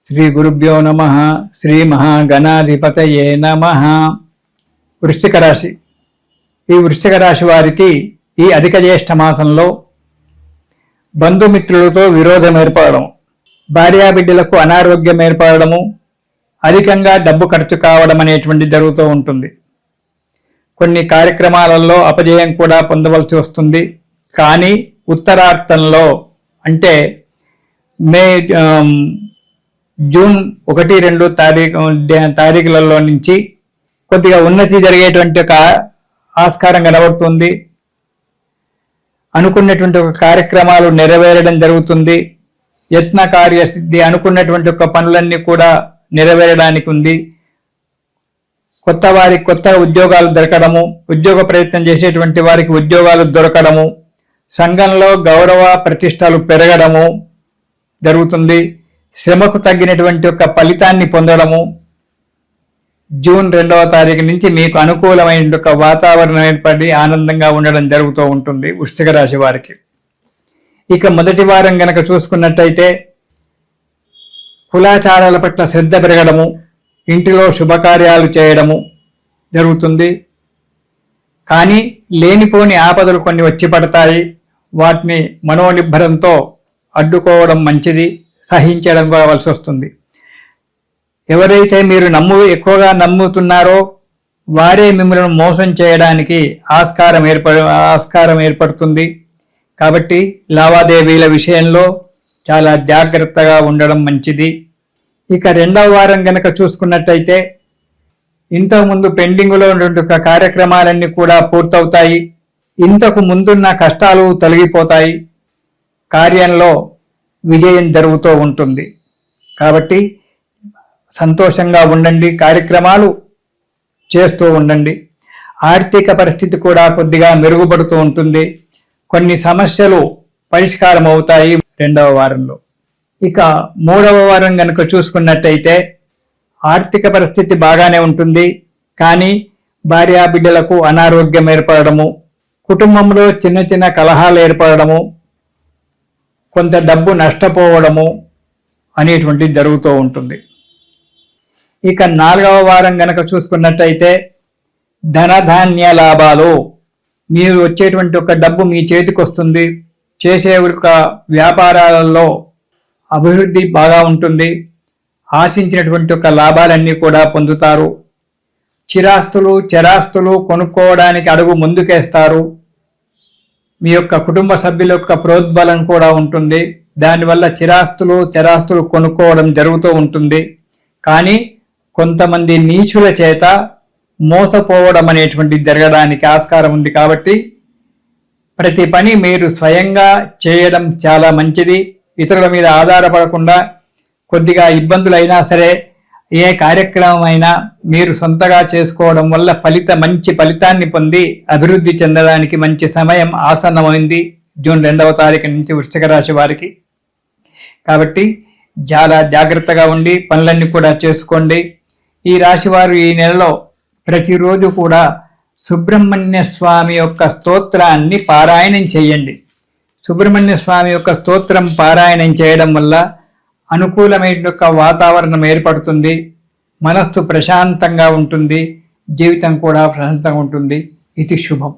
శ్రీ గురుభ్యో నమః. శ్రీ మహాగణాధిపతయే నమః. వృశ్చిక రాశి. ఈ వృశ్చిక రాశి వారికి ఈ అధిక జ్యేష్ఠ మాసంలో బంధుమిత్రులతో విరోధం ఏర్పడడం, భార్యాబిడ్డలకు అనారోగ్యం ఏర్పడము, అధికంగా డబ్బు ఖర్చు కావడం అనేటువంటి జరుగుతూ ఉంటుంది. కొన్ని కార్యక్రమాలలో అపజయం కూడా పొందవలసి వస్తుంది. కానీ ఉత్తరార్థంలో అంటే జూన్ 1-2 తారీఖులలో నుంచి కొద్దిగా ఉన్నతి జరిగేటువంటి ఒక ఆస్కారం కనబడుతుంది. అనుకున్నటువంటి ఒక కార్యక్రమాలు నెరవేరడం జరుగుతుంది. యత్న కార్యసిద్ధి, అనుకున్నటువంటి ఒక పనులన్నీ కూడా నెరవేరడానికి ఉంది. కొత్త వారికి కొత్త ఉద్యోగాలు దొరకడము, ఉద్యోగ ప్రయత్నం చేసేటువంటి వారికి ఉద్యోగాలు దొరకడము, సంఘంలో గౌరవ ప్రతిష్టలు పెరగడము జరుగుతుంది. శ్రమకు తగ్గినటువంటి ఒక ఫలితాన్ని పొందడము, జూన్ 2వ తారీఖు నుంచి మీకు అనుకూలమైన ఒక వాతావరణం ఏర్పడి ఆనందంగా ఉండడం జరుగుతూ ఉంటుంది వృశ్చిక రాశి వారికి. ఇక మొదటి వారం గనక చూసుకున్నట్టయితే కులాచారాల పట్ల శ్రద్ధ పెరగడము, ఇంటిలో శుభకార్యాలు చేయడము జరుగుతుంది. కానీ లేనిపోని ఆపదలు కొన్ని వచ్చి పడతాయి. వాటిని మనోనిబ్బరంతో అడ్డుకోవడం మంచిది, సహించడం కావాల్సి వస్తుంది. ఎవరైతే మీరు ఎక్కువగా నమ్ముతున్నారో వారే మిమ్మల్ని మోసం చేయడానికి ఆస్కారం ఏర్పడుతుంది. కాబట్టి లావాదేవీల విషయంలో చాలా జాగ్రత్తగా ఉండడం మంచిది. ఇక 2వ వారం గనక చూసుకున్నట్టయితే ఇంతకుముందు పెండింగ్లో ఉన్న కార్యక్రమాలన్నీ కూడా పూర్తవుతాయి. ఇంతకు ముందున్న కష్టాలు తొలగిపోతాయి. కార్యంలో విజయం జరుగుతూ ఉంటుంది. కాబట్టి సంతోషంగా ఉండండి, కార్యక్రమాలు చేస్తూ ఉండండి. ఆర్థిక పరిస్థితి కూడా కొద్దిగా మెరుగుపడుతూ ఉంటుంది. కొన్ని సమస్యలు పరిష్కారం అవుతాయి 2వ వారంలో. ఇక 3వ వారం కనుక చూసుకున్నట్టయితే ఆర్థిక పరిస్థితి బాగానే ఉంటుంది. కానీ భార్యాబిడ్డలకు అనారోగ్యం ఏర్పడము, కుటుంబంలో చిన్న చిన్న కలహాలు ఏర్పడము, కొంత డబ్బు నష్టపోవడము అనేటువంటిది జరుగుతూ ఉంటుంది. ఇక 4వ వారం గనక చూసుకున్నట్టయితే ధనధాన్య లాభాలు, మీరు వచ్చేటువంటి ఒక డబ్బు మీ చేతికి వస్తుంది. చేసే ఒక వ్యాపారాలలో అభివృద్ధి బాగా ఉంటుంది. ఆశించినటువంటి ఒక లాభాలన్నీ కూడా పొందుతారు. చరాస్తులు కొనుక్కోవడానికి అడుగు ముందుకేస్తారు. మీ యొక్క కుటుంబ సభ్యుల యొక్క ప్రోద్బలం కూడా ఉంటుంది. దానివల్ల చరాస్తులు కొనుక్కోవడం జరుగుతూ ఉంటుంది. కానీ కొంతమంది నీచుల చేత మోసపోవడం అనేటువంటి జరగడానికి ఆస్కారం ఉంది. కాబట్టి ప్రతి పని మీరు స్వయంగా చేయడం చాలా మంచిది. ఇతరుల మీద ఆధారపడకుండా కొద్దిగా ఇబ్బందులైనా సరే ఏ కార్యక్రమం అయినా మీరు సొంతగా చేసుకోవడం వల్ల మంచి ఫలితాన్ని పొంది అభివృద్ధి చెందడానికి మంచి సమయం ఆసన్నమైంది జూన్ 2వ తారీఖు నుంచి వృశ్చిక రాశి వారికి. కాబట్టి చాలా జాగ్రత్తగా ఉండి పనులన్నీ కూడా చేసుకోండి. ఈ రాశి వారు ఈ నెలలో ప్రతిరోజు కూడా సుబ్రహ్మణ్య స్వామి యొక్క స్తోత్రాన్ని పారాయణం చేయండి. సుబ్రహ్మణ్య స్వామి యొక్క స్తోత్రం పారాయణం చేయడం వల్ల అనుకూలమైన వాతావరణం ఏర్పడుతుంది. మనస్సు ప్రశాంతంగా ఉంటుంది. జీవితం కూడా ప్రశాంతంగా ఉంటుంది. ఇది శుభం.